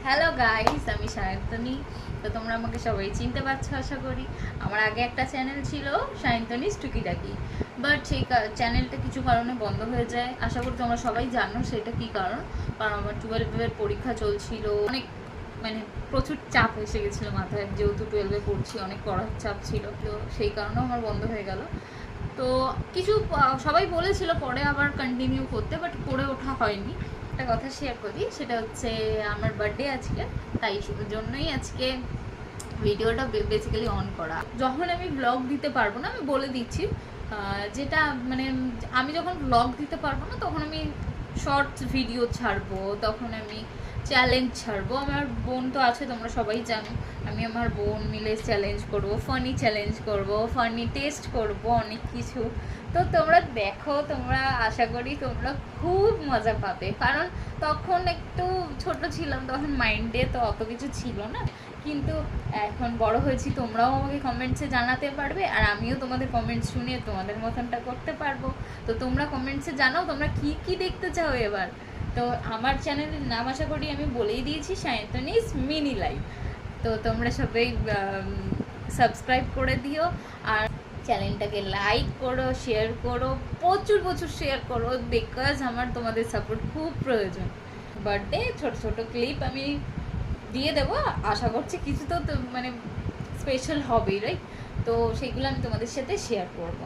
Hello guys, আমি সায়ন্তনী। তো তোমরা আমাকে সবাই চিনতে পারছো আশা করি। আমার আগে একটা চ্যানেল ছিল সায়ন্তনীস টুকিটাকি, বাট সেই চ্যানেলটা কিছু কারণে বন্ধ হয়ে যায়। আশা করি তোমরা সবাই জানো সেটা কি কারণ। কারণ আমার 12-এর পরীক্ষা চলছিল, অনেক মানে প্রচুর চাপ এসে গেছিলো মাথায়, যেহেতু 12-এ পড়ছি, অনেক পড়ার চাপ ছিল। তো সেই কারণেও আমার বন্ধ হয়ে গেল। তো কিছু সবাই বলেছিল পরে আবার কন্টিনিউ করতে, বাট করে ওঠা হয়নি। একটা কথা শেয়ার করি, সেটা হচ্ছে আমার বার্থডে আজকে, তাই জন্যই আজকে ভিডিওটা বেসিক্যালি অন করা। যখন আমি ব্লগ দিতে পারবো না, আমি বলে দিচ্ছি, যেটা মানে আমি যখন ব্লগ দিতে পারবো না তখন আমি শর্টস ভিডিও ছাড়বো, তখন আমি চ্যালেঞ্জ ছাড়বো। আমার বোন তো আছে, তোমরা সবাই জানো। আমি আমার বোন মিলে চ্যালেঞ্জ করবো, ফানি চ্যালেঞ্জ করবো, ফানি টেস্ট করবো, অনেক কিছু। তো তোমরা দেখো, তোমরা আশা করি তোমরা খুব মজা পাবে। কারণ তখন একটু ছোট ছিলাম, তখন মাইন্ডে তো অত কিছু ছিল না, কিন্তু এখন বড় হয়েছি। তোমরাও আমাকে কমেন্টসে জানাতে পারবে, আর আমিও তোমাদের কমেন্টস শুনে তোমাদের মতনটা করতে পারবো। তো তোমরা কমেন্টসে জানাও তোমরা কি কি দেখতে চাও এবার। তো আমার চ্যানেলের নাম আশা করি আমি বলেই দিয়েছি, সায়ন্তনীস মিনি লাইফ। তো তোমরা সবাই সাবস্ক্রাইব করে দিও, আর চ্যানেলটাকে লাইক করো, শেয়ার করো, প্রচুর প্রচুর শেয়ার করো, বিকজ আমার তোমাদের সাপোর্ট খুব প্রয়োজন। বার্থডে ছোট ছোট ক্লিপ আমি দিয়ে দেবো, আশা করছি কিছু তো মানে স্পেশাল হবেই, রাইট? তো সেগুলো আমি তোমাদের সাথে শেয়ার করবো।